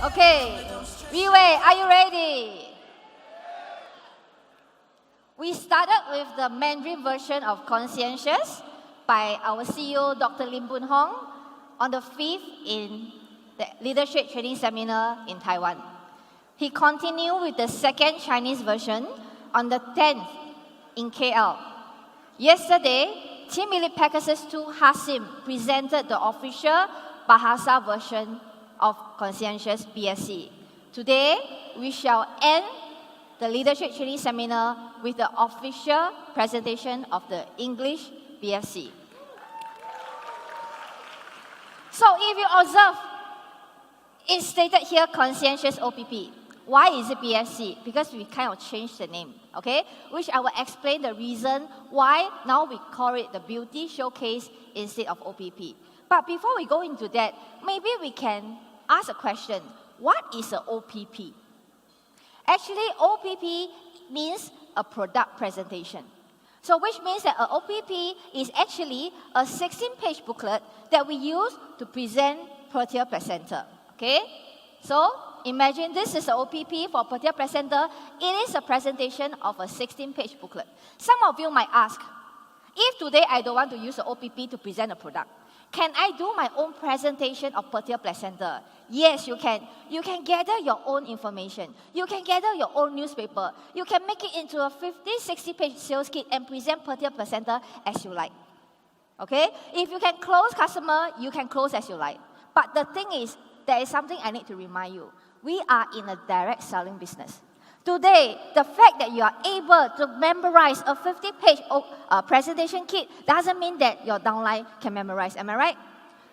Okay, RIWAY, are you ready? We started with the Mandarin version of Conscientious by our CEO, Dr. Lim Boon Hong, on the 5th in the Leadership Training Seminar in Taiwan. He continued with the second Chinese version on the 10th in KL. Yesterday, Team Elite Pegasus 2 Hasim presented the official Bahasa version of Conscientious BSC. Today, we shall end the Leadership Training Seminar with the official presentation of the English BSC. So if you observe, it's stated here Conscientious OPP. Why is it BSC? Because we kind of changed the name, okay? Which I will explain the reason why now we call it the Beauty Showcase instead of OPP. But before we go into that, maybe we can ask a question. What is an OPP? Actually, OPP means a product presentation. So which means that an OPP is actually a 16-page booklet that we use to present Protea Placenta. Okay? So imagine this is an OPP for Protea Placenta. It is a presentation of a 16-page booklet. Some of you might ask, if today I don't want to use an OPP to present a product, can I do my own presentation of Protea Placenta? Yes, you can. You can gather your own information. You can gather your own newspaper. You can make it into a 50, 60-page sales kit and present Protea Placenta as you like. Okay? If you can close customer, you can close as you like. But the thing is, there is something I need to remind you. We are in a direct selling business. Today, the fact that you are able to memorize a 50-page presentation kit doesn't mean that your downline can memorize. Am I right?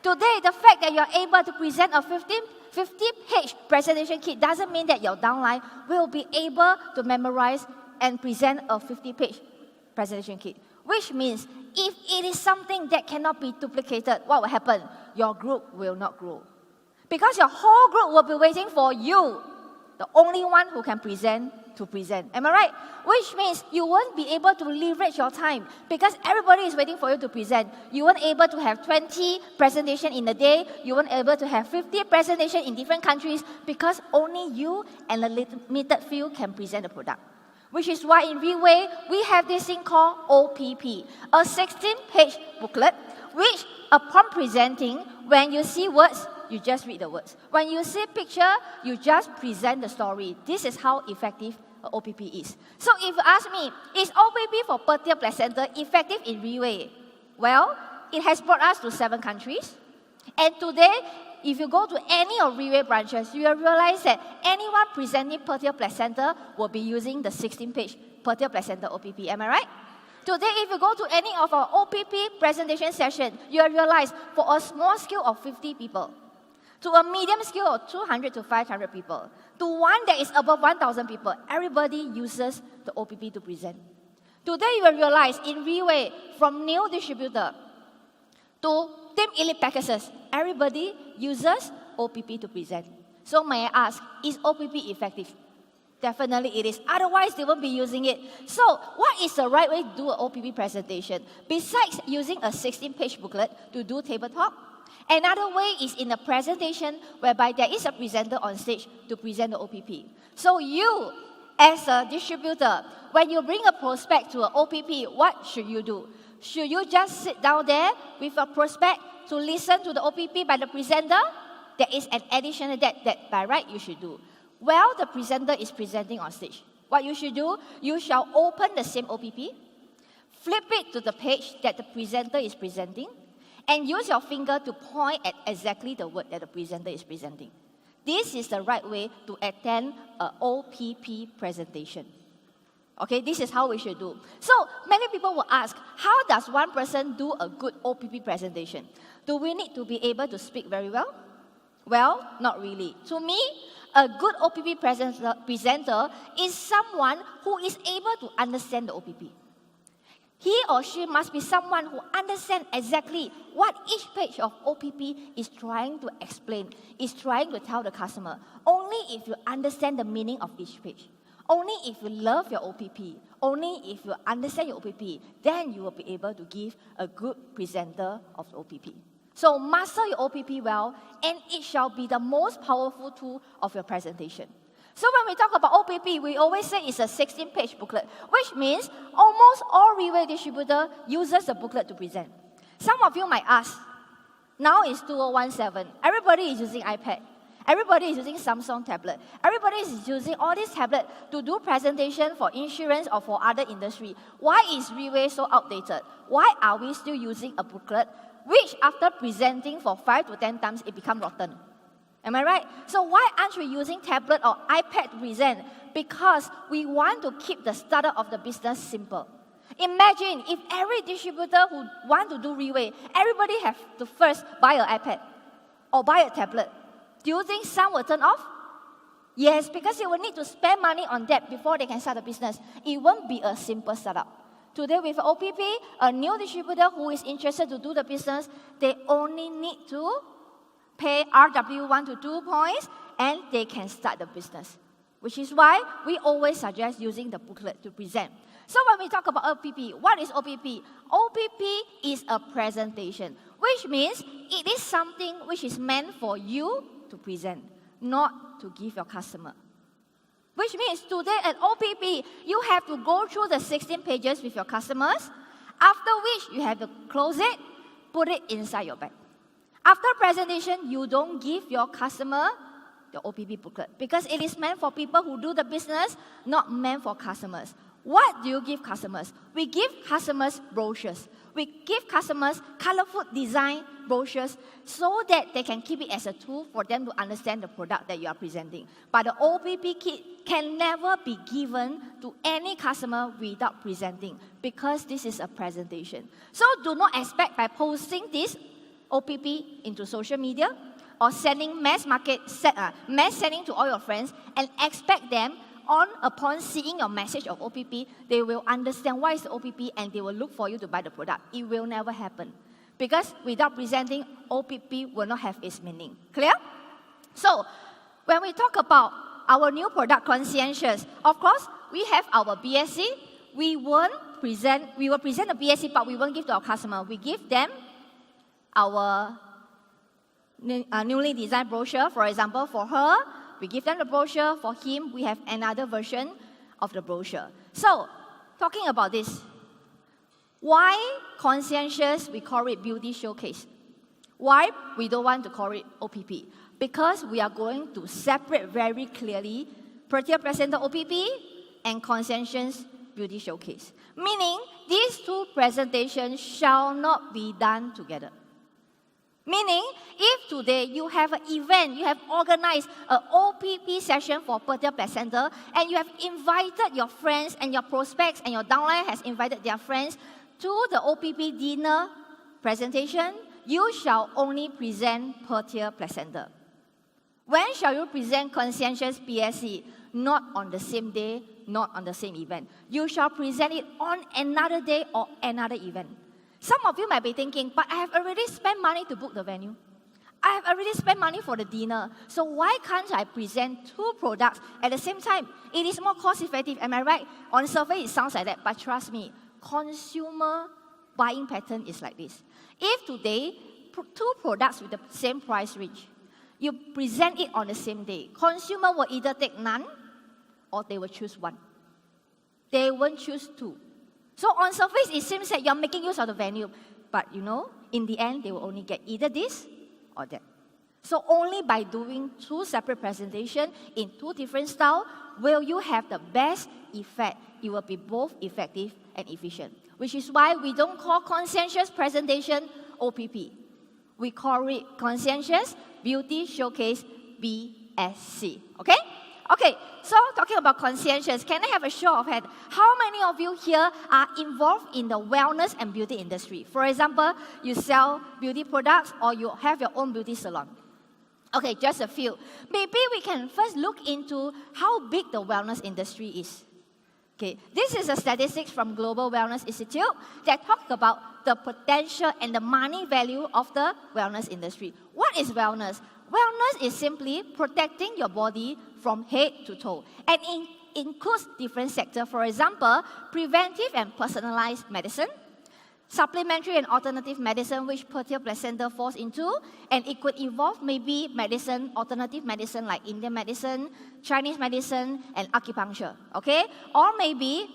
Today, the fact that you are able to present a 50-page presentation kit doesn't mean that your downline will be able to memorize and present a 50-page presentation kit. Which means, if it is something that cannot be duplicated, what will happen? Your group will not grow. Because your whole group will be waiting for you, the only one who can present, to present. Am I right? Which means you won't be able to leverage your time because everybody is waiting for you to present. You weren't able to have 20 presentations in a day. You weren't able to have 50 presentations in different countries because only you and a limited few can present the product. Which is why in RIWAY, we have this thing called OPP, a 16-page booklet, which upon presenting, when you see words, you just read the words. When you see picture, you just present the story. This is how effective OPP is. So if you ask me, is OPP for Protea Placenta effective in RIWAY? Well, it has brought us to 7 countries. And today, if you go to any of RIWAY branches, you will realize that anyone presenting Protea Placenta will be using the 16-page Protea Placenta OPP. Am I right? Today, if you go to any of our OPP presentation session, you will realize for a small scale of 50 people, to a medium scale of 200 to 500 people, to one that is above 1,000 people, everybody uses the OPP to present. Today, you will realize in RIWAY, from new distributor to Team Elite Pegasus, everybody uses OPP to present. So may I ask, is OPP effective? Definitely it is. Otherwise, they won't be using it. So what is the right way to do an OPP presentation? Besides using a 16-page booklet to do table talk, another way is in a presentation whereby there is a presenter on stage to present the OPP. So you, as a distributor, when you bring a prospect to an OPP, what should you do? Should you just sit down there with a prospect to listen to the OPP by the presenter? There is an additional that by right you should do. While the presenter is presenting on stage, what you should do, you shall open the same OPP, flip it to the page that the presenter is presenting, and use your finger to point at exactly the word that the presenter is presenting. This is the right way to attend an OPP presentation. Okay, this is how we should do. So, many people will ask, how does one person do a good OPP presentation? Do we need to be able to speak very well? Well, not really. To me, a good OPP presenter is someone who is able to understand the OPP. He or she must be someone who understands exactly what each page of OPP is trying to explain, is trying to tell the customer. Only if you understand the meaning of each page, only if you love your OPP, only if you understand your OPP, then you will be able to give a good presenter of the OPP. So master your OPP well, and it shall be the most powerful tool of your presentation. So when we talk about OPP, we always say it's a 16-page booklet, which means almost all RIWAY distributor uses the booklet to present. Some of you might ask, now it's 2017, everybody is using iPad. Everybody is using Samsung tablet. Everybody is using all these tablets to do presentation for insurance or for other industry. Why is RIWAY so outdated? Why are we still using a booklet which after presenting for 5 to 10 times, it becomes rotten? Am I right? So why aren't we using tablet or iPad to present? Because we want to keep the startup of the business simple. Imagine if every distributor who want to do RIWAY, everybody have to first buy an iPad or buy a tablet. Do you think some will turn off? Yes, because they will need to spend money on that before they can start a business. It won't be a simple startup. Today with OPP, a new distributor who is interested to do the business, they only need to pay RW 1 to 2 points and they can start the business. Which is why we always suggest using the booklet to present. So when we talk about OPP, what is OPP? OPP is a presentation, which means it is something which is meant for you to present, not to give your customer. Which means today at OPP, you have to go through the 16 pages with your customers, after which you have to close it, put it inside your bag. After presentation, you don't give your customer the OPP booklet because it is meant for people who do the business, not meant for customers. What do you give customers? We give customers brochures. We give customers colorful design brochures so that they can keep it as a tool for them to understand the product that you are presenting. But the OPP kit can never be given to any customer without presenting because this is a presentation. So do not expect by posting this OPP into social media or sending mass sending to all your friends and expect them upon seeing your message of OPP, they will understand what is the OPP and they will look for you to buy the product. It will never happen. Because without presenting, OPP will not have its meaning. Clear? So, when we talk about our new product, Conscientious, of course, we have our BSC. We will present the BSC, but we won't give to our customer. We give them our newly designed brochure, for example, for her. We give them the brochure. For him, we have another version of the brochure. So, talking about this, why Conscientious, we call it Beauty Showcase? Why we don't want to call it OPP? Because we are going to separate very clearly Prettier Placenta OPP and Conscientious Beauty Showcase. Meaning, these two presentations shall not be done together. Meaning, if today you have an event, you have organized an OPP session for Prettier Placenta, and you have invited your friends and your prospects, and your downline has invited their friends to the OPP dinner presentation, you shall only present Prettier Placenta. When shall you present Conscientious BSC? Not on the same day, not on the same event. You shall present it on another day or another event. Some of you might be thinking, but I have already spent money to book the venue. I have already spent money for the dinner. So why can't I present two products at the same time? It is more cost effective, am I right? On surface, it sounds like that, but trust me, consumer buying pattern is like this. If today, two products with the same price range, you present it on the same day, consumer will either take none or they will choose one. They won't choose two. So on surface, it seems like you're making use of the venue. But you know, in the end, they will only get either this or that. So only by doing two separate presentations in two different styles will you have the best effect. It will be both effective and efficient. Which is why we don't call Conscientious presentation OPP. We call it Conscientious Beauty Showcase BSC. Okay? Okay, so talking about Conscientious, can I have a show of hands? How many of you here are involved in the wellness and beauty industry? For example, you sell beauty products or you have your own beauty salon. Okay, just a few. Maybe we can first look into how big the wellness industry is. Okay, this is a statistics from Global Wellness Institute that talk about the potential and the money value of the wellness industry. What is wellness? Wellness is simply protecting your body from head to toe. And it includes different sectors. For example, preventive and personalized medicine, supplementary and alternative medicine, which fertile placenta falls into, and it could involve maybe medicine, alternative medicine like Indian medicine, Chinese medicine, and acupuncture, okay? Or maybe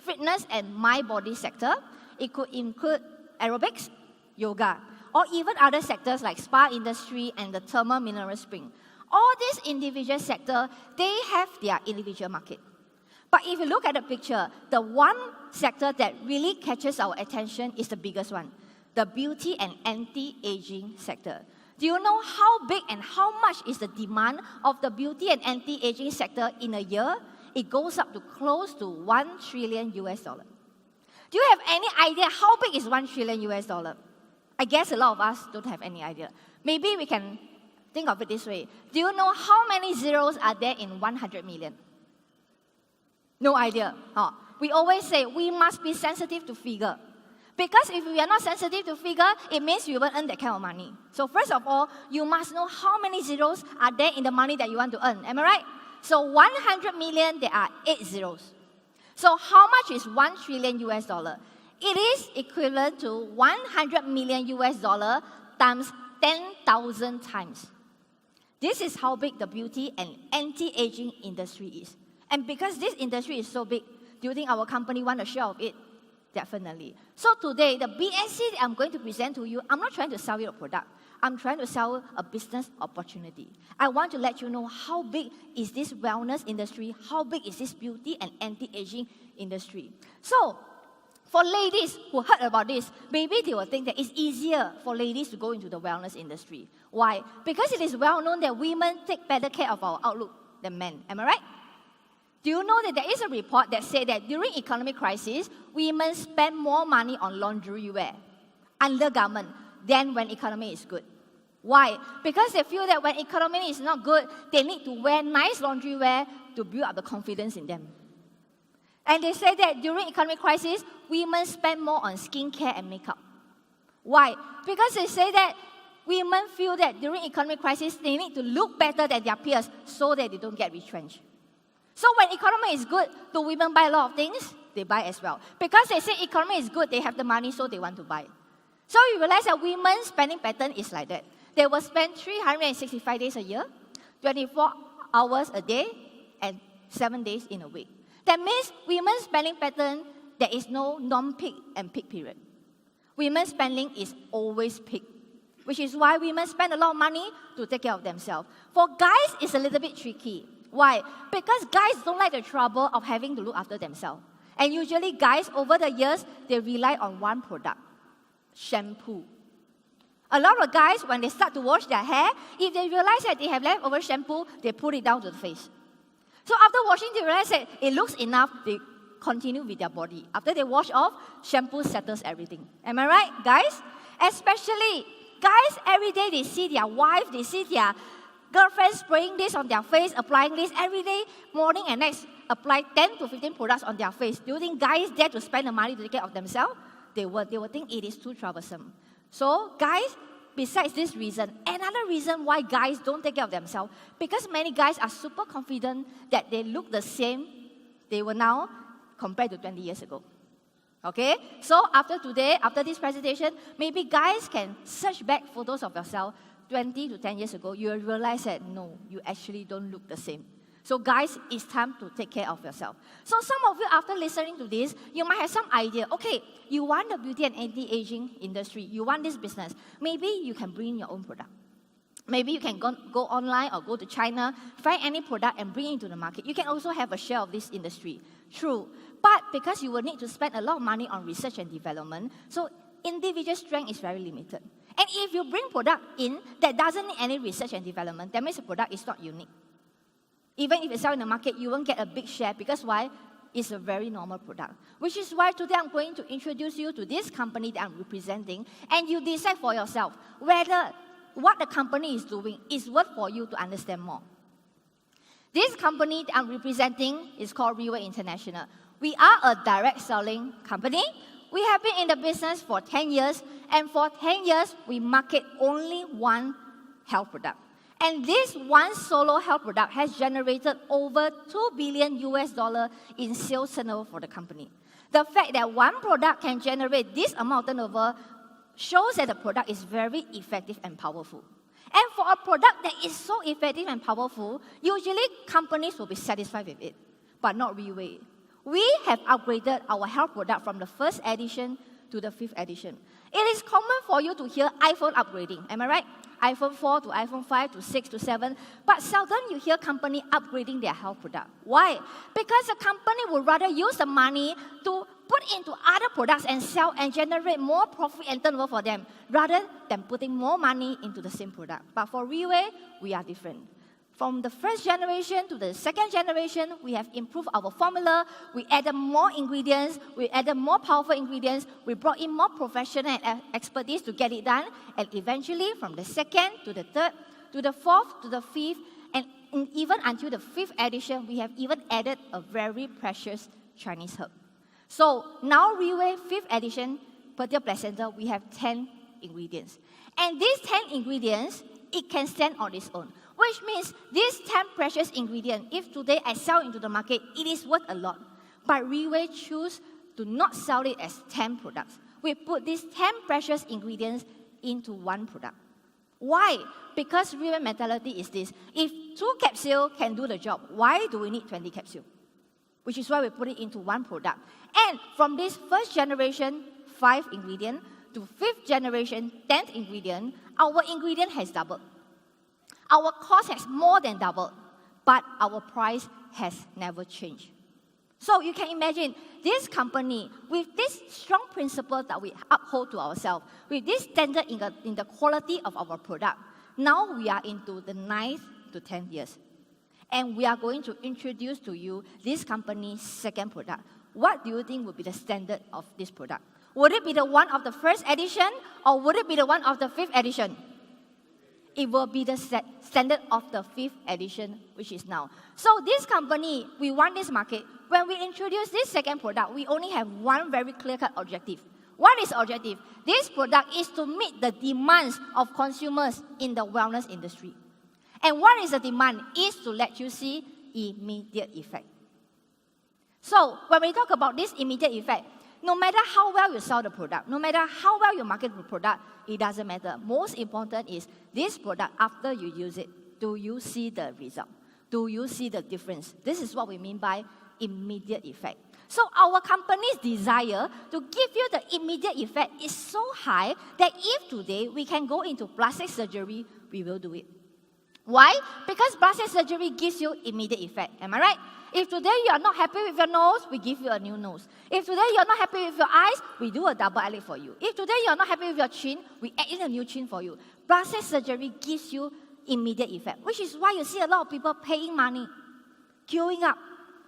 fitness and mind body sector. It could include aerobics, yoga, or even other sectors like spa industry and the thermal mineral spring. All these individual sectors, they have their individual market. But if you look at the picture, the one sector that really catches our attention is the biggest one, the beauty and anti-aging sector. Do you know how big and how much is the demand of the beauty and anti-aging sector in a year? It goes up to close to $1 trillion US. Do you have any idea how big is $1 trillion US? I guess a lot of us don't have any idea. Maybe we can think of it this way. Do you know how many zeros are there in 100 million? No idea. Huh? We always say we must be sensitive to figure. Because if we are not sensitive to figure, it means we won't earn that kind of money. So first of all, you must know how many zeros are there in the money that you want to earn. Am I right? So 100 million, there are 8 zeros. So how much is $1 trillion US? It is equivalent to 100 million US dollar times 10,000 times. This is how big the beauty and anti-aging industry is. And because this industry is so big, do you think our company want a share of it? Definitely. So today, the BSC that I'm going to present to you, I'm not trying to sell you a product. I'm trying to sell a business opportunity. I want to let you know how big is this wellness industry, how big is this beauty and anti-aging industry. So, for ladies who heard about this, maybe they will think that it's easier for ladies to go into the wellness industry. Why? Because it is well known that women take better care of our outlook than men. Am I right? Do you know that there is a report that said that during economic crisis, women spend more money on laundry wear, undergarment, than when economy is good? Why? Because they feel that when economy is not good, they need to wear nice laundry wear to build up the confidence in them. And they say that during economic crisis, women spend more on skincare and makeup. Why? Because they say that women feel that during economic crisis, they need to look better than their peers so that they don't get retrenched. So when economy is good, do women buy a lot of things? They buy as well. Because they say economy is good, they have the money, so they want to buy. So you realize that women's spending pattern is like that. They will spend 365 days a year, 24 hours a day, and 7 days in a week. That means women's spending pattern, there is no non-peak and peak period. Women's spending is always peak, which is why women spend a lot of money to take care of themselves. For guys, it's a little bit tricky. Why? Because guys don't like the trouble of having to look after themselves. And usually guys, over the years, they rely on one product, shampoo. A lot of guys, when they start to wash their hair, if they realize that they have leftover shampoo, they put it down to the face. So after washing, they realize that it looks enough, they continue with their body. After they wash off, shampoo settles everything. Am I right, guys? Especially guys, every day they see their wife, they see their girlfriend spraying this on their face, applying this every day, morning and night, apply 10 to 15 products on their face. Do you think guys dare to spend the money to take care of themselves? They will think it is too troublesome. So guys, besides this reason, another reason why guys don't take care of themselves, because many guys are super confident that they look the same they were now compared to 20 years ago. Okay? So after today, after this presentation, maybe guys can search back photos of yourself 20 to 10 years ago, you will realize that no, you actually don't look the same. So guys, it's time to take care of yourself. So some of you, after listening to this, you might have some idea. Okay, you want the beauty and anti-aging industry. You want this business. Maybe you can bring your own product. Maybe you can go online or go to China, find any product and bring it into the market. You can also have a share of this industry. True. But because you will need to spend a lot of money on research and development, so individual strength is very limited. And if you bring product in that doesn't need any research and development, that means the product is not unique. Even if you sell in the market, you won't get a big share because why? It's a very normal product. Which is why today I'm going to introduce you to this company that I'm representing, and you decide for yourself whether what the company is doing is worth for you to understand more. This company that I'm representing is called RIWAY International. We are a direct selling company. We have been in the business for 10 years, and for 10 years, we market only one health product. And this one solo health product has generated over $2 billion in sales turnover for the company. The fact that one product can generate this amount of turnover shows that the product is very effective and powerful. And for a product that is so effective and powerful, usually companies will be satisfied with it, but not RIWAY. We have upgraded our health product from the first edition to the 5th edition. It is common for you to hear iPhone upgrading, am I right? iPhone 4 to iPhone 5 to 6 to 7, but seldom you hear company upgrading their health product. Why? Because the company would rather use the money to put into other products and sell and generate more profit and turnover for them, rather than putting more money into the same product. But for RIWAY, we are different. From the first generation to the 2nd generation, we have improved our formula, we added more ingredients, we added more powerful ingredients, we brought in more professional and expertise to get it done, and eventually from the 2nd to the 3rd, to the 4th, to the 5th, and even until the 5th edition, we have even added a very precious Chinese herb. So now RIWAY 5th edition, Perdia Placenta, we have 10 ingredients. And these 10 ingredients, it can stand on its own. Which means these 10 precious ingredients, if today I sell into the market, it is worth a lot. But RIWAY choose to not sell it as 10 products. We put these 10 precious ingredients into one product. Why? Because RIWAY mentality is this. If 2 capsules can do the job, why do we need 20 capsules? Which is why we put it into one product. And from this 1st generation, 5 ingredient, to 5th generation, 10th ingredient, our ingredient has doubled. Our cost has more than doubled, but our price has never changed. So you can imagine this company, with this strong principle that we uphold to ourselves, with this standard in the quality of our product, now we are into the 9th to 10th years. And we are going to introduce to you this company's 2nd product. What do you think would be the standard of this product? Would it be the one of the 1st edition, or would it be the one of the 5th edition? It will be the standard of the 5th edition, which is now. So this company, we want this market. When we introduce this 2nd product, we only have one very clear-cut objective. What is the objective? This product is to meet the demands of consumers in the wellness industry. And what is the demand? Is to let you see immediate effect. So when we talk about this immediate effect, no matter how well you sell the product, no matter how well you market the product, it doesn't matter. Most important is this product, after you use it, do you see the result? Do you see the difference? This is what we mean by immediate effect. So our company's desire to give you the immediate effect is so high that if today we can go into plastic surgery, we will do it. Why? Because plastic surgery gives you immediate effect. Am I right? If today you are not happy with your nose, we give you a new nose. If today you are not happy with your eyes, we do a double eyelid for you. If today you are not happy with your chin, we add in a new chin for you. Plastic surgery gives you immediate effect, which is why you see a lot of people paying money, queuing up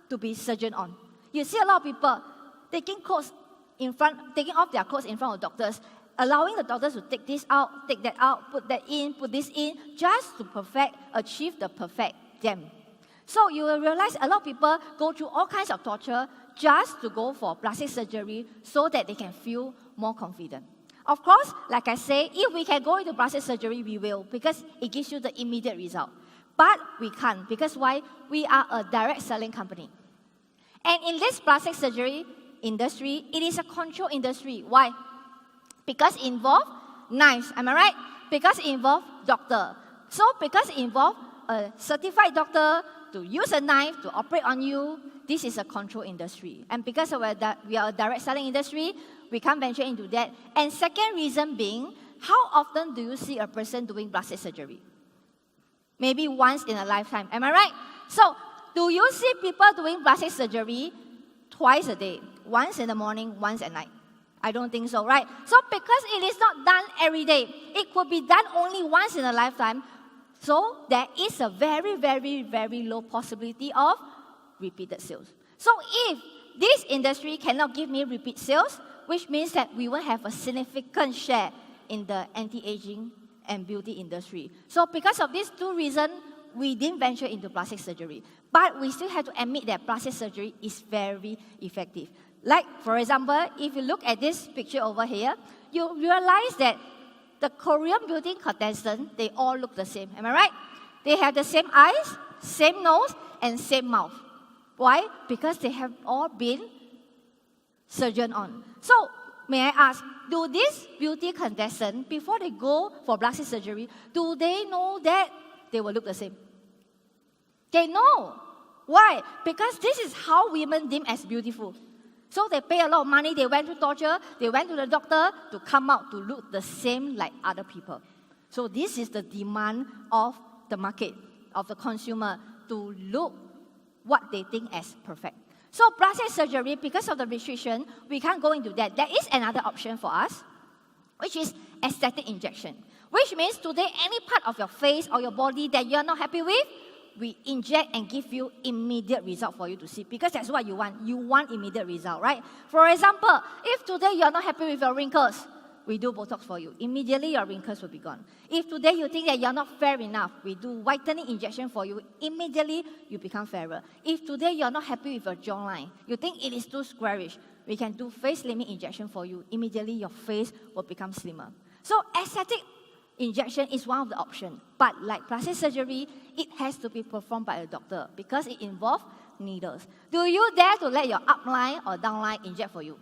to be surgeon on. You see a lot of people taking off their clothes in front of doctors, allowing the doctors to take this out, take that out, put that in, put this in, just to achieve the perfect them. So you will realize a lot of people go through all kinds of torture just to go for plastic surgery so that they can feel more confident. Of course, like I say, if we can go into plastic surgery, we will, because it gives you the immediate result. But we can't, because why? We are a direct selling company. And in this plastic surgery industry, it is a controlled industry. Why? Because it involves knives, am I right? Because it involves doctor. So because it involves a certified doctor to use a knife to operate on you, this is a controlled industry. And because we are a direct selling industry, we can't venture into that. And second reason being, how often do you see a person doing plastic surgery? Maybe once in a lifetime, am I right? So, do you see people doing plastic surgery twice a day? Once in the morning, once at night? I don't think so, right? So, because it is not done every day, it could be done only once in a lifetime. So, there is a very, very, very low possibility of repeated sales. So, if this industry cannot give me repeat sales, which means that we will have a significant share in the anti-aging and beauty industry. So, because of these two reasons, we didn't venture into plastic surgery. But we still have to admit that plastic surgery is very effective. Like, for example, if you look at this picture over here, you realize that the Korean beauty contestants, they all look the same. Am I right? They have the same eyes, same nose, and same mouth. Why? Because they have all been surgeon on. So, may I ask, do these beauty contestants, before they go for plastic surgery, do they know that they will look the same? They know. Why? Because this is how women deem as beautiful. So they pay a lot of money, they went to torture, they went to the doctor to come out to look the same like other people. So this is the demand of the market, of the consumer, to look what they think as perfect. So plastic surgery, because of the restriction, we can't go into that. There is another option for us, which is aesthetic injection. Which means today, any part of your face or your body that you're not happy with, we inject and give you immediate result for you to see, because that's what you want. You want immediate result, right? For example, if today you're not happy with your wrinkles, we do Botox for you. Immediately your wrinkles will be gone. If today you think that you're not fair enough, we do whitening injection for you. Immediately you become fairer. If today you're not happy with your jawline, you think it is too squarish, we can do face slimming injection for you. Immediately your face will become slimmer. So aesthetic injection is one of the options. But like plastic surgery, it has to be performed by a doctor because it involves needles. Do you dare to let your upline or downline inject for you?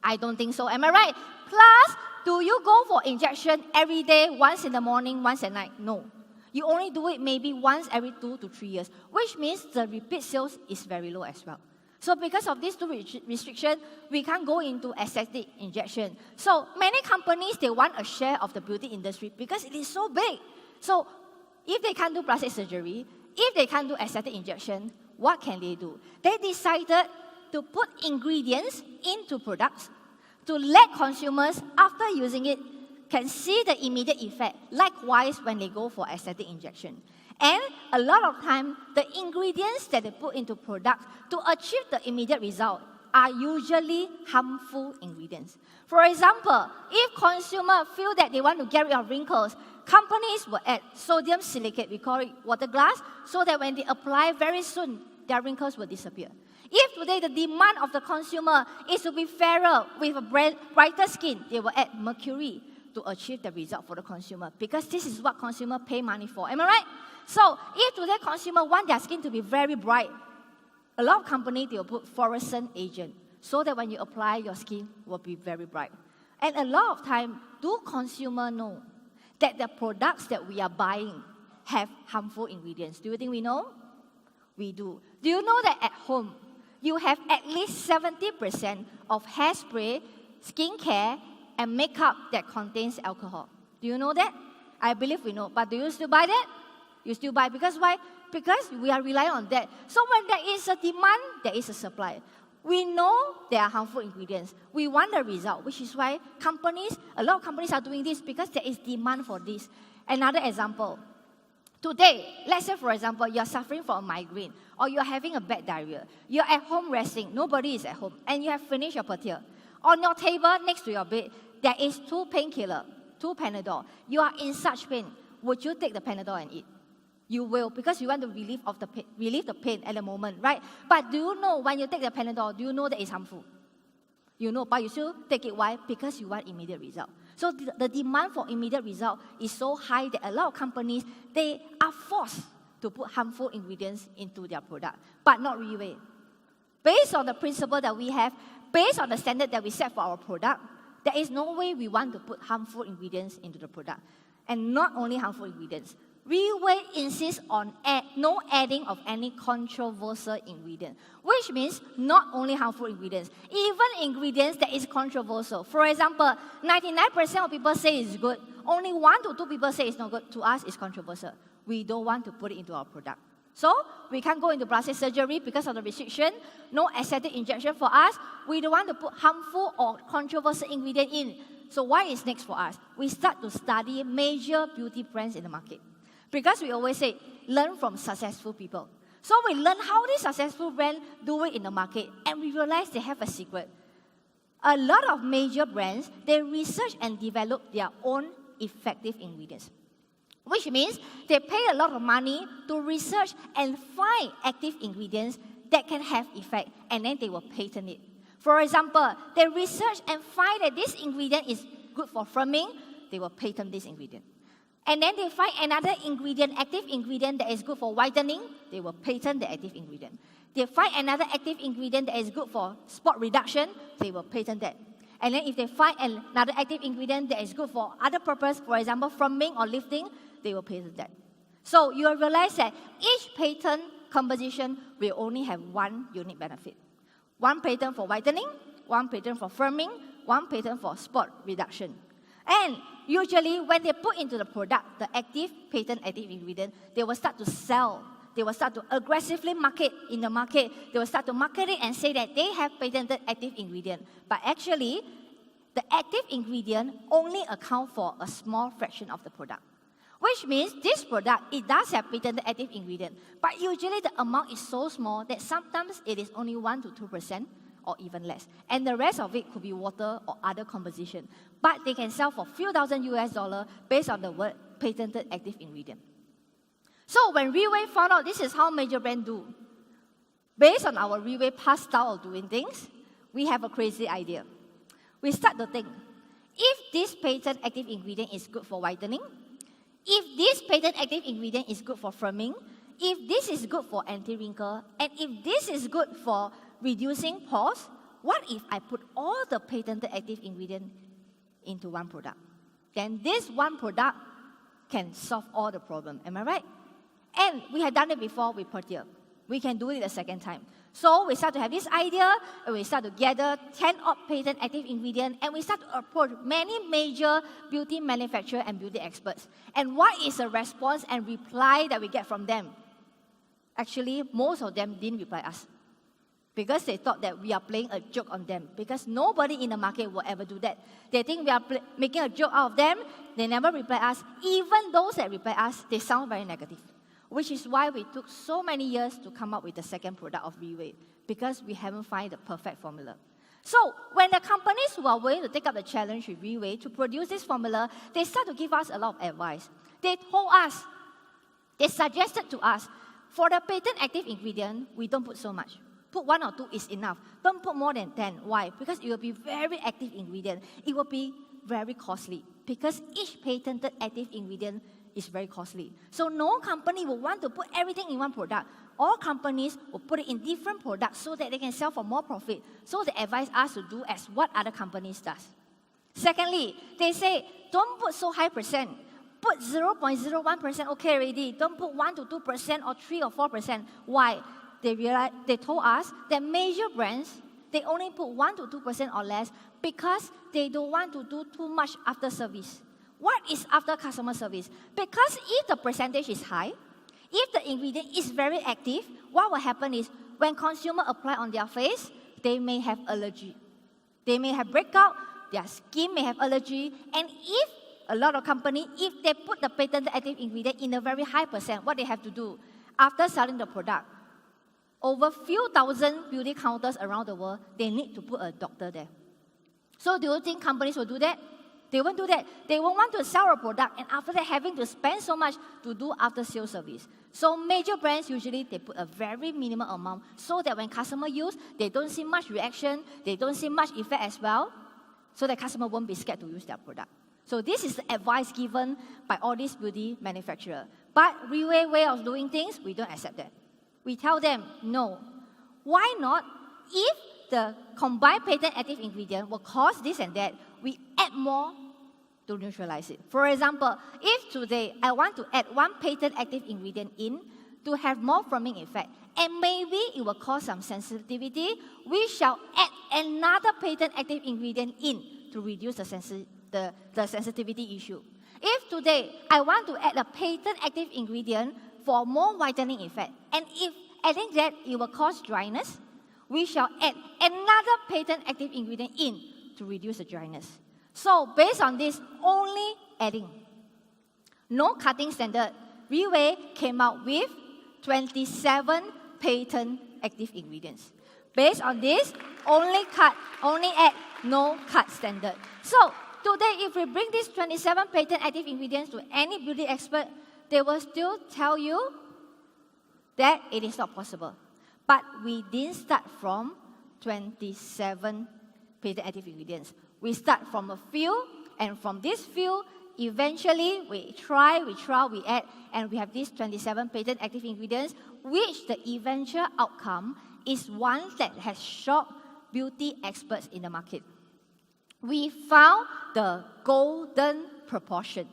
I don't think so. Am I right? Plus, do you go for injection every day, once in the morning, once at night? No. You only do it maybe once every 2 to 3 years, which means the repeat sales is very low as well. So because of these two restrictions, we can't go into aesthetic injection. So many companies, they want a share of the beauty industry because it is so big. So if they can't do plastic surgery, if they can't do aesthetic injection, what can they do? They decided to put ingredients into products to let consumers, after using it, can see the immediate effect. Likewise, when they go for aesthetic injection. And a lot of time, the ingredients that they put into products to achieve the immediate result are usually harmful ingredients. For example, if consumers feel that they want to get rid of wrinkles, companies will add sodium silicate, we call it water glass, so that when they apply very soon, their wrinkles will disappear. If today the demand of the consumer is to be fairer with a brighter skin, they will add mercury to achieve the result for the consumer, because this is what consumers pay money for. Am I right? So if today consumers want their skin to be very bright, a lot of companies, they will put fluorescent agent so that when you apply, your skin will be very bright. And a lot of time, do consumers know that the products that we are buying have harmful ingredients? Do you think we know? We do. Do you know that at home, you have at least 70% of hairspray, skincare, and makeup that contains alcohol? Do you know that? I believe we know. But do you still buy that? You still buy. Because why? Because we are relying on that. So when there is a demand, there is a supply. We know there are harmful ingredients. We want the result, which is why a lot of companies are doing this because there is demand for this. Another example. Today, let's say, for example, you're suffering from a migraine or you're having a bad diarrhea. You're at home resting. Nobody is at home. And you have finished your Pertier. On your table, next to your bed, there is 2 painkillers, 2 Panadol. You are in such pain. Would you take the Panadol and eat? You will, because you want to relieve the pain at the moment, right? But do you know when you take the Panadol, do you know that it's harmful? You know, but you still take it. Why? Because you want immediate result. So the demand for immediate result is so high that a lot of companies, they are forced to put harmful ingredients into their product, but not RIWAY. Based on the principle that we have, based on the standard that we set for our product, there is no way we want to put harmful ingredients into the product. And not only harmful ingredients, RIWAY insists on no adding of any controversial ingredient, which means not only harmful ingredients, even ingredients that is controversial. For example, 99% of people say it's good, only 1 to 2 people say it's not good. To us, it's controversial. We don't want to put it into our product. So we can't go into plastic surgery because of the restriction, no aesthetic injection for us. We don't want to put harmful or controversial ingredient in. So what is next for us? We start to study major beauty brands in the market. Because we always say, learn from successful people. So we learn how these successful brands do it in the market, and we realize they have a secret. A lot of major brands, they research and develop their own effective ingredients, which means they pay a lot of money to research and find active ingredients that can have effect, and then they will patent it. For example, they research and find that this ingredient is good for firming, they will patent this ingredient. And then they find another ingredient, active ingredient, that is good for whitening, they will patent the active ingredient. They find another active ingredient that is good for spot reduction, they will patent that. And then if they find another active ingredient that is good for other purpose, for example, firming or lifting, they will patent that. So you will realize that each patent composition will only have one unique benefit. One patent for whitening, one patent for firming, one patent for spot reduction. And usually when they put into the product the active patent active ingredient, they will start to sell. They will start to aggressively market in the market. They will start to market it and say that they have patented active ingredient. But actually, the active ingredient only account for a small fraction of the product. Which means this product, it does have patented active ingredient. But usually the amount is so small that sometimes it is only 1 to 2% or even less. And the rest of it could be water or other composition. But they can sell for few thousand US$ based on the word patented active ingredient. So when RIWAY found out this is how major brands do, based on our RIWAY past style of doing things, we have a crazy idea. We start to think, if this patent active ingredient is good for whitening, if this patent active ingredient is good for firming, if this is good for anti-wrinkle, and if this is good for reducing pores, what if I put all the patented active ingredient into one product? Then this one product can solve all the problem. Am I right? And we have done it before with Pertier. We can do it a second time. So we start to have this idea, and we start to gather 10 odd patent active ingredients, and we start to approach many major beauty manufacturers and beauty experts. And what is the response and reply that we get from them? Actually, most of them didn't reply us, because they thought that we are playing a joke on them, because nobody in the market will ever do that. They think we are making a joke out of them. They never reply us. Even those that reply us, they sound very negative. Which is why we took so many years to come up with the second product of RIWAY, because we haven't found the perfect formula. So when the companies who are willing to take up the challenge with RIWAY to produce this formula, they start to give us a lot of advice. They told us, they suggested to us, for the patent active ingredient, we don't put so much. Put 1 or 2 is enough. Don't put more than 10. Why? Because it will be very active ingredient. It will be very costly, because each patented active ingredient is very costly. So no company will want to put everything in one product. All companies will put it in different products so that they can sell for more profit. So they advise us to do as what other companies does. Secondly, they say, don't put so high percent. Put 0.01% okay already. Don't put 1 to 2% or 3 or 4%. Why? They told us that major brands, they only put 1 to 2% or less because they don't want to do too much after service. What is after customer service? Because if the percentage is high, if the ingredient is very active, what will happen is when consumers apply on their face, they may have allergy. They may have breakout, their skin may have allergy, and if a lot of companies, if they put the patented active ingredient in a very high percent, what they have to do, after selling the product, over few thousand beauty counters around the world, they need to put a doctor there. So do you think companies will do that? They won't do that. They won't want to sell a product and after that having to spend so much to do after-sales service. So major brands, usually they put a very minimal amount so that when customer use, they don't see much reaction, they don't see much effect as well, so the customer won't be scared to use their product. So this is the advice given by all these beauty manufacturers. But RIWAY way of doing things, we don't accept that. We tell them, no. Why not? If the combined patent active ingredient will cause this and that, we add more to neutralize it. For example, if today I want to add 1 patent active ingredient in to have more firming effect, and maybe it will cause some sensitivity, we shall add another patent active ingredient in to reduce the sensitivity issue. If today I want to add a patent active ingredient for more whitening effect, and if adding that it will cause dryness, we shall add another patent active ingredient in to reduce the dryness. So based on this, only adding, no cutting standard, RIWAY came out with 27 patent active ingredients. Based on this, only add, no cut standard. So today, if we bring these 27 patent active ingredients to any beauty expert, they will still tell you that it is not possible. But we didn't start from 27 patent active ingredients. We start from a few, and from this few, eventually we try, we add, and we have these 27 patent active ingredients, which the eventual outcome is one that has shocked beauty experts in the market. We found the golden proportion.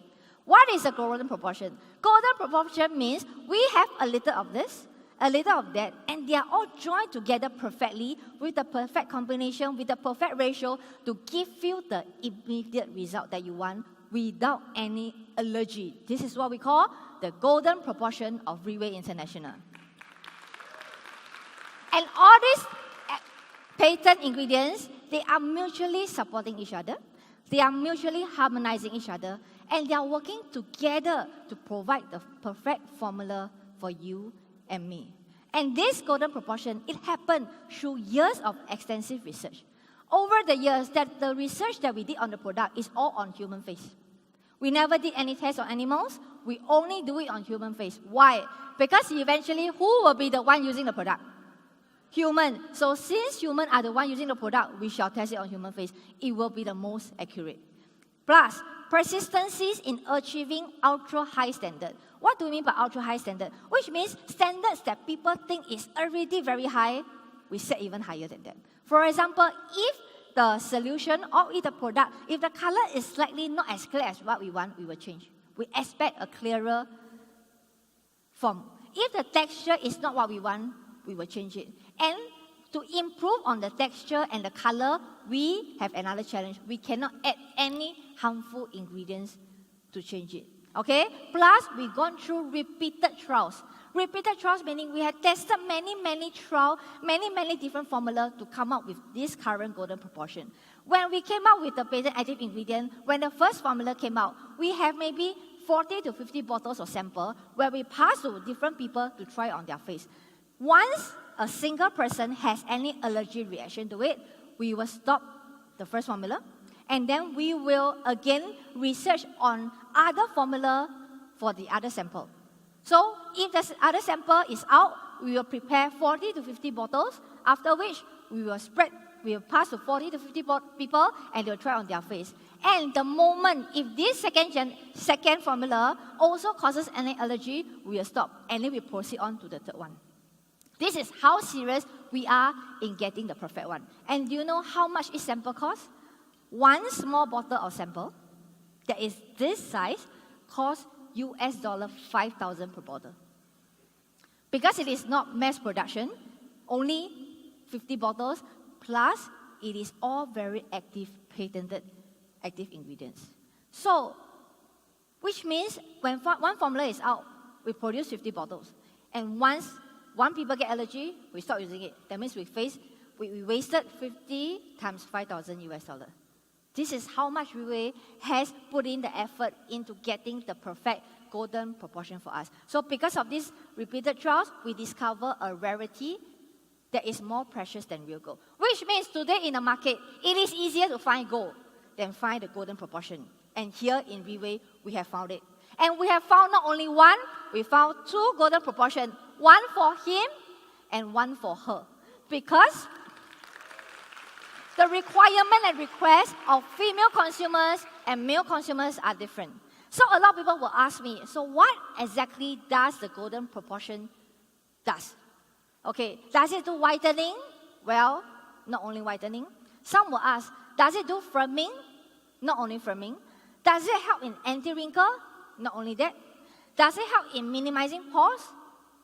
What is a golden proportion? Golden proportion means we have a little of this, a little of that, and they are all joined together perfectly with the perfect combination, with the perfect ratio to give you the immediate result that you want without any allergy. This is what we call the golden proportion of RIWAY International. And all these patent ingredients, they are mutually supporting each other. They are mutually harmonizing each other. And they are working together to provide the perfect formula for you and me. And this golden proportion, it happened through years of extensive research. Over the years, the research that we did on the product is all on human face. We never did any tests on animals. We only do it on human face. Why? Because eventually, who will be the one using the product? Human. So since humans are the one using the product, we shall test it on human face. It will be the most accurate. Plus, persistencies in achieving ultra-high standard. What do we mean by ultra-high standard? Which means standards that people think is already very high, we set even higher than that. For example, if the solution or if the product, if the color is slightly not as clear as what we want, we will change. We expect a clearer form. If the texture is not what we want, we will change it. And to improve on the texture and the color, we have another challenge. We cannot add any harmful ingredients to change it. Okay? Plus, we've gone through repeated trials. Repeated trials meaning we have tested many trials, many different formulas to come up with this current golden proportion. When we came out with the patent active ingredient, when the first formula came out, we have maybe 40 to 50 bottles of sample where we pass to different people to try on their face. Once a single person has any allergy reaction to it, we will stop the first formula, and then we will again research on other formula for the other sample. So if the other sample is out, we will prepare 40 to 50 bottles, after which we will pass to 40 to 50 people, and they'll try on their face. And the moment, if this second formula also causes any allergy, we will stop, and then we proceed on to the third one. This is how serious we are in getting the perfect one. And do you know how much each sample costs? One small bottle of sample that is this size costs US $5,000 per bottle. Because it is not mass production, only 50 bottles, plus it is all very active, patented active ingredients. So, which means when one formula is out, we produce 50 bottles. And once one people get allergy, we stop using it. That means we wasted 50 times 5,000 US dollar. This is how much RIWAY has put in the effort into getting the perfect golden proportion for us. So because of these repeated trials, we discover a rarity that is more precious than real gold. Which means today in the market, it is easier to find gold than find the golden proportion. And here in RIWAY, we have found it. And we have found not only one, we found two golden proportions. One for him and one for her. Because the requirement and request of female consumers and male consumers are different. So a lot of people will ask me, so what exactly does the golden proportion does? Okay, does it do whitening? Well, not only whitening. Some will ask, does it do firming? Not only firming. Does it help in anti-wrinkle? Not only that. Does it help in minimizing pores?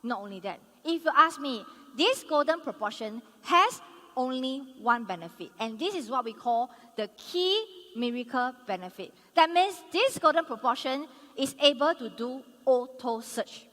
Not only that. If you ask me, this golden proportion has only one benefit, and this is what we call the key miracle benefit. That means this golden proportion is able to do auto search.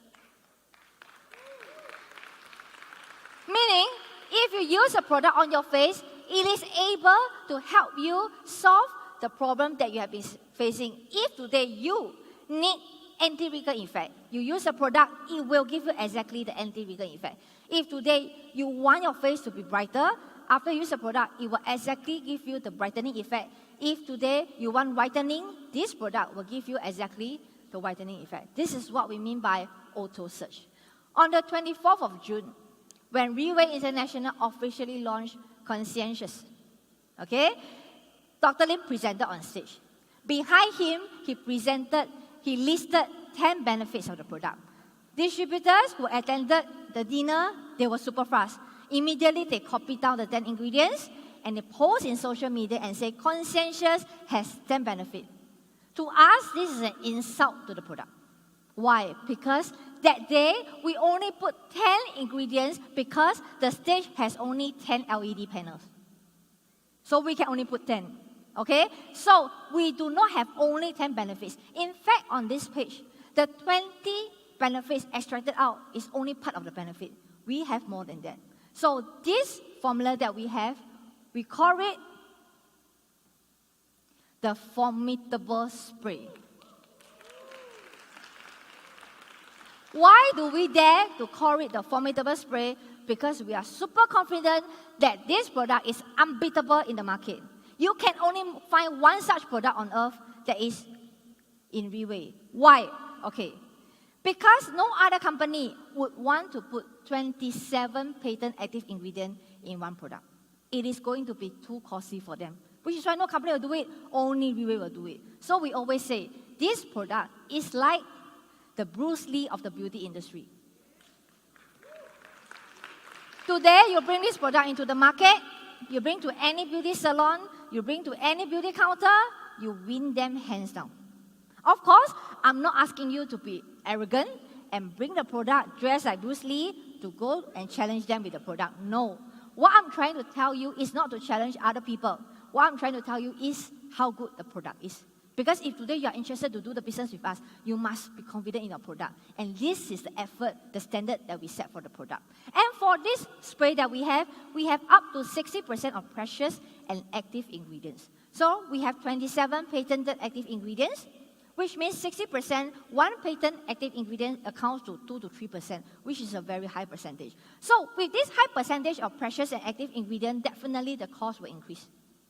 Meaning, if you use a product on your face, it is able to help you solve the problem that you have been facing. If today you need anti-wrinkle effect, you use a product, it will give you exactly the anti-wrinkle effect. If today you want your face to be brighter, after you use a product, it will exactly give you the brightening effect. If today you want whitening, this product will give you exactly the whitening effect. This is what we mean by auto search. On the 24th of June, when RIWAY International officially launched CONSCIENTIOUS, okay, Dr. Lim presented on stage. Behind him, he listed 10 benefits of the product. Distributors who attended the dinner, they were super fast. Immediately, they copied down the 10 ingredients and they post in social media and say, Conscientious has 10 benefits. To us, this is an insult to the product. Why? Because that day, we only put 10 ingredients because the stage has only 10 LED panels. So we can only put 10. Okay? So we do not have only 10 benefits. In fact, on this page, the 20 benefits extracted out is only part of the benefit. We have more than that. So this formula that we have, we call it the formidable spray. Why do we dare to call it the formidable spray? Because we are super confident that this product is unbeatable in the market. You can only find one such product on earth that is in RIWAY. Why? Okay. Because no other company would want to put 27 patent active ingredients in one product. It is going to be too costly for them. Which is why no company will do it, only RIWAY will do it. So we always say, this product is like the Bruce Lee of the beauty industry. Today, you bring this product into the market, you bring to any beauty salon, you bring to any beauty counter, you win them hands down. Of course, I'm not asking you to be arrogant and bring the product dressed like Bruce Lee to go and challenge them with the product. No. What I'm trying to tell you is not to challenge other people. What I'm trying to tell you is how good the product is. Because if today you are interested to do the business with us, you must be confident in your product. And this is the effort, the standard that we set for the product. And for this spray that we have up to 60% of precious and active ingredients. So we have 27 patented active ingredients, which means 60%, one patent active ingredient accounts to 2 to 3%, which is a very high percentage. So with this high percentage of precious and active ingredient, definitely the cost will increase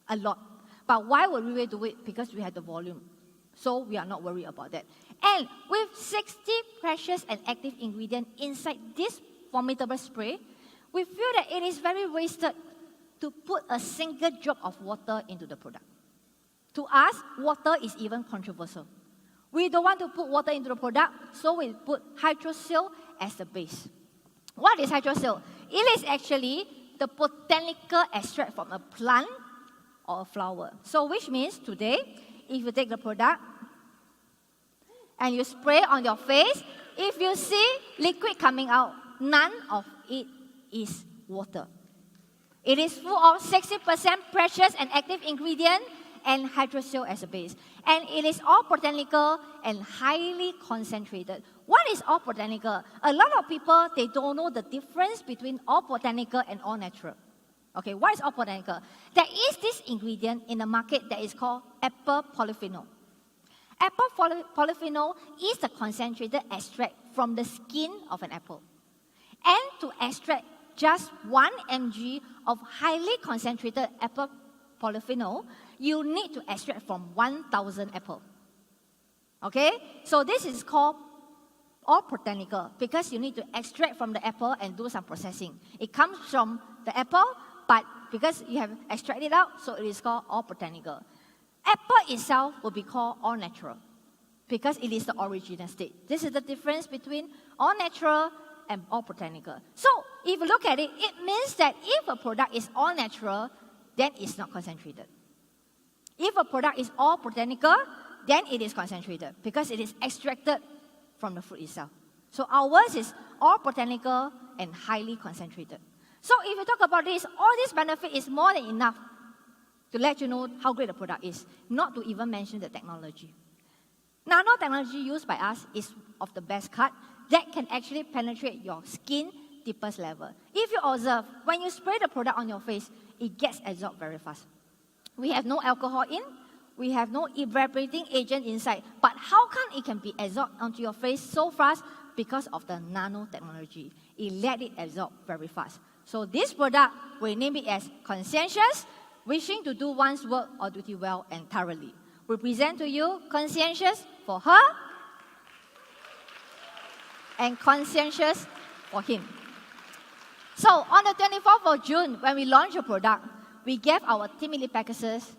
a lot. But why would RIWAY do it? Because we have the volume. So we are not worried about that. And with 60 precious and active ingredients inside this formidable spray, we feel that it is very wasted to put a single drop of water into the product. To us, water is even controversial. We don't want to put water into the product, so we put hydrocele as the base. What is hydrocele? It is actually the botanical extract from a plant or a flower. So which means today, if you take the product and you spray on your face, if you see liquid coming out, none of it is water. It is full of 60% precious and active ingredient and hydrocele as a base. And it is all botanical and highly concentrated. What is all botanical? A lot of people, they don't know the difference between all botanical and all natural. Okay, what is all botanical? There is this ingredient in the market that is called apple polyphenol. Apple polyphenol is the concentrated extract from the skin of an apple. And to extract just 1 mg of highly concentrated apple polyphenol, you need to extract from 1,000 apples. Okay? So this is called all botanical because you need to extract from the apple and do some processing. It comes from the apple, but because you have extracted it out, so it is called all botanical. Apple itself will be called all natural because it is the original state. This is the difference between all natural and all botanical. So if you look at it, it means that if a product is all natural, then it's not concentrated. If a product is all botanical, then it is concentrated because it is extracted from the fruit itself. So ours is all botanical and highly concentrated. So if you talk about this, all this benefit is more than enough to let you know how great the product is, not to even mention the technology. Nanotechnology used by us is of the best cut that can actually penetrate your skin deepest level. If you observe, when you spray the product on your face, it gets absorbed very fast. We have no alcohol in, we have no evaporating agent inside, but how come it can be absorbed onto your face so fast? Because of the nanotechnology. It let it absorb very fast. So this product, we name it as Conscientious, wishing to do one's work or duty well and thoroughly. We present to you Conscientious for her and Conscientious for him. So on the 24th of June, when we launched the product, we gave our Timely Packers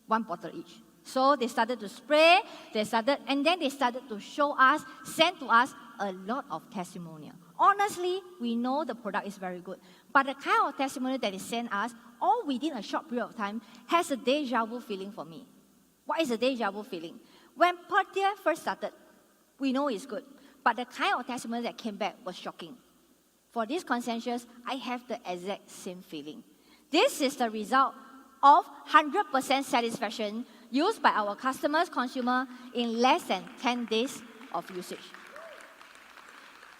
1 bottle each. So they started to spray, and then they started to show us, send to us a lot of testimonial. Honestly, we know the product is very good, but the kind of testimonial that they send us, all within a short period of time, has a deja vu feeling for me. What is a deja vu feeling? When Pertia first started, we know it's good, but the kind of testimonial that came back was shocking. For this Conscientious, I have the exact same feeling. This is the result of 100% satisfaction used by our customers, consumer in less than 10 days of usage.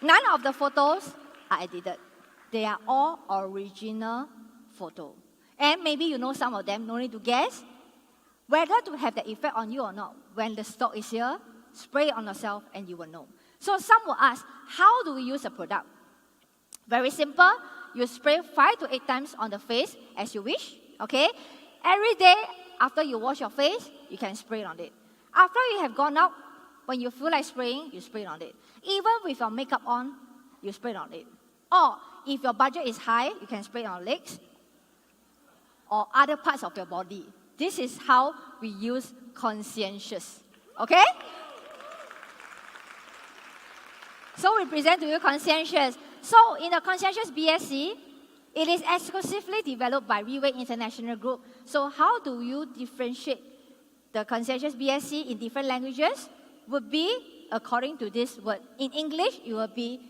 None of the photos are edited. They are all original photo. And maybe you know some of them, no need to guess. Whether to have the effect on you or not, when the stock is here, spray it on yourself and you will know. So some will ask, how do we use a product? Very simple. You spray 5 to 8 times on the face as you wish, okay? Every day after you wash your face, you can spray on it. After you have gone out, when you feel like spraying, you spray on it. Even with your makeup on, you spray on it. Or if your budget is high, you can spray on legs or other parts of your body. This is how we use Conscientious, okay? So we present to you Conscientious. So in the Conscientious BSC, it is exclusively developed by RIWAY International Group. So how do you differentiate the Conscientious BSC in different languages? Would be according to this word. In English, it will be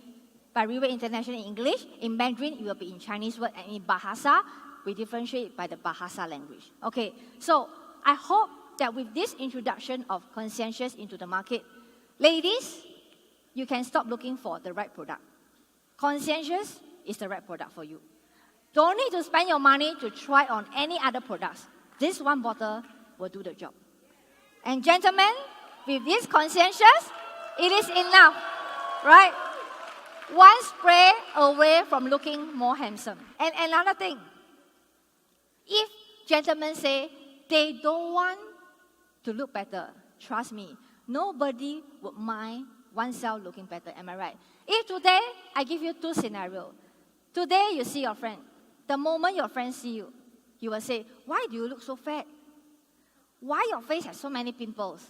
by RIWAY International in English. In Mandarin, it will be in Chinese word. And in Bahasa, we differentiate by the Bahasa language. Okay, so I hope that with this introduction of Conscientious into the market, ladies, you can stop looking for the right product. Conscientious is the right product for you. Don't need to spend your money to try on any other products. This one bottle will do the job. And gentlemen, with this Conscientious, it is enough, right? One spray away from looking more handsome. And another thing, if gentlemen say they don't want to look better, trust me, nobody would mind oneself looking better. Am I right? If today I give you 2 scenarios, today you see your friend. The moment your friend see you, he will say, why do you look so fat? Why your face has so many pimples?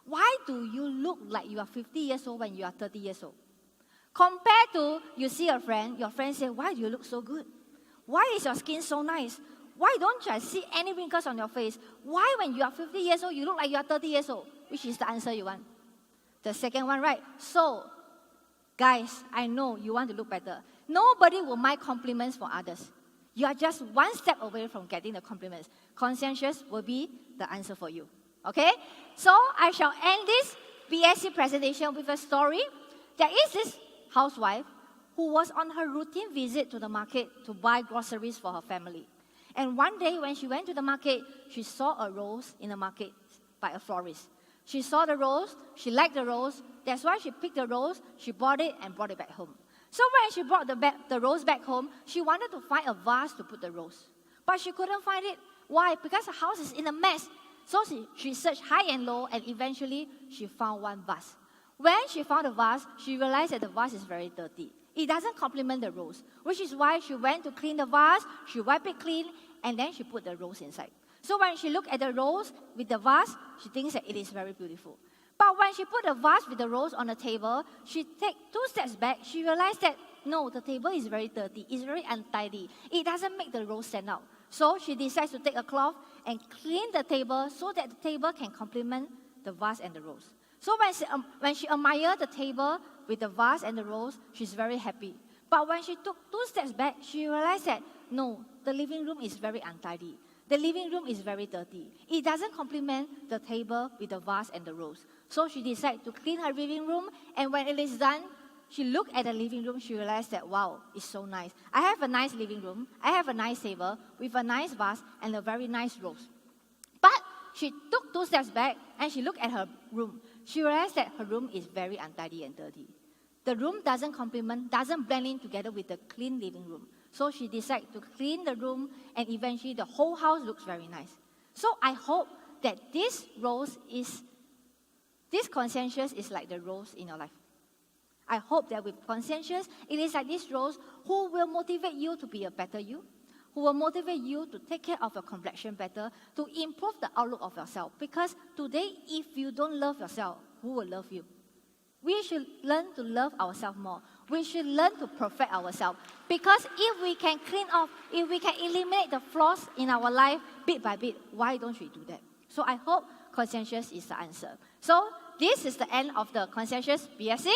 Why do you look like you are 50 years old when you are 30 years old? Compared to you see a friend, your friend say, why do you look so good? Why is your skin so nice? Why don't you see any wrinkles on your face? Why when you are 50 years old, you look like you are 30 years old? Which is the answer you want? The second one, right? So, guys, I know you want to look better. Nobody will mind compliments from others. You are just one step away from getting the compliments. Conscientious will be the answer for you. Okay? So, I shall end this BSC presentation with a story. There is this housewife who was on her routine visit to the market to buy groceries for her family. And one day when she went to the market, she saw a rose in the market by a florist. She saw the rose, she liked the rose, that's why she picked the rose, she bought it and brought it back home. So when she brought the rose back home, she wanted to find a vase to put the rose. But she couldn't find it. Why? Because the house is in a mess. So she searched high and low, and eventually she found one vase. When she found the vase, she realized that the vase is very dirty. It doesn't complement the rose, which is why she went to clean the vase, she wiped it clean, and then she put the rose inside. So when she looked at the rose with the vase, she thinks that it is very beautiful. But when she put the vase with the rose on the table, she took 2 steps back, she realized that, no, the table is very dirty, it's very untidy. It doesn't make the rose stand out. So she decides to take a cloth and clean the table so that the table can complement the vase and the rose. So when she admired the table with the vase and the rose, she's very happy. But when she took 2 steps back, she realized that, no, the living room is very untidy. The living room is very dirty. It doesn't complement the table with the vase and the rose. So she decided to clean her living room, and when it is done, she looked at the living room, she realized that, wow, it's so nice. I have a nice living room, I have a nice table with a nice vase and a very nice rose. But she took 2 steps back and she looked at her room. She realized that her room is very untidy and dirty. The room doesn't blend in together with the clean living room. So she decided to clean the room, and eventually the whole house looks very nice. So I hope that this Conscientious is like the rose in your life. I hope that with Conscientious, it is like this rose who will motivate you to be a better you, who will motivate you to take care of your complexion better, to improve the outlook of yourself. Because today, if you don't love yourself, who will love you? We should learn to love ourselves more. We should learn to perfect ourselves. Because if we can clean off, if we can eliminate the flaws in our life bit by bit, why don't we do that? So I hope conscientious is the answer. So this is the end of the conscientious BSC.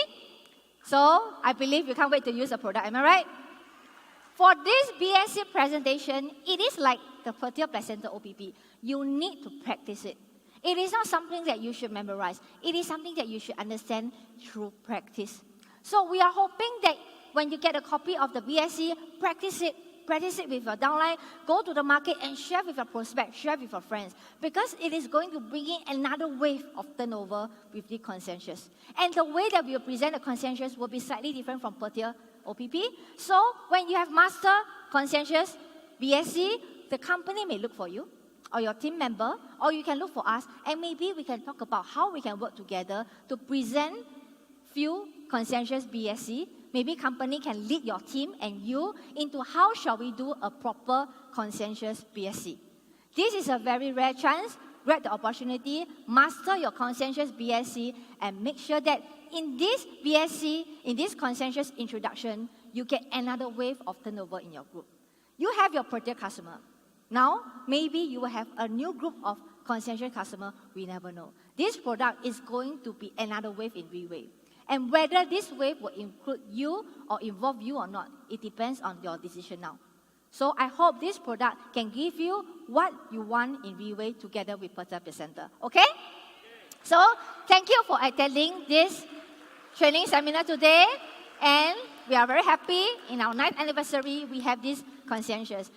So I believe you can't wait to use the product, am I right? For this BSC presentation, it is like the Fertile Placenta OPP. You need to practice it. It is not something that you should memorize. It is something that you should understand through practice. So we are hoping that when you get a copy of the BSC, practice it with your downline, go to the market and share with your prospects, share with your friends. Because it is going to bring in another wave of turnover with the conscientious. And the way that we will present the conscientious will be slightly different from Fertile OPP. So when you have master conscientious BSC, the company may look for you, or your team member, or you can look for us, and maybe we can talk about how we can work together to present few conscientious BSC. Maybe company can lead your team and you into how shall we do a proper conscientious BSC. This is a very rare chance. Grab the opportunity, master your conscientious BSC, and make sure that in this BSC, in this conscientious introduction, you get another wave of turnover in your group. You have your Fertile customer. Now, maybe you will have a new group of conscientious customers. We never know. This product is going to be another wave in RIWAY. And whether this wave will include you or involve you or not, it depends on your decision now. So I hope this product can give you what you want in RIWAY together with Fertile Placenta. Okay? So thank you for attending this training seminar today. And we are very happy in our 9th anniversary, we have this conscientious.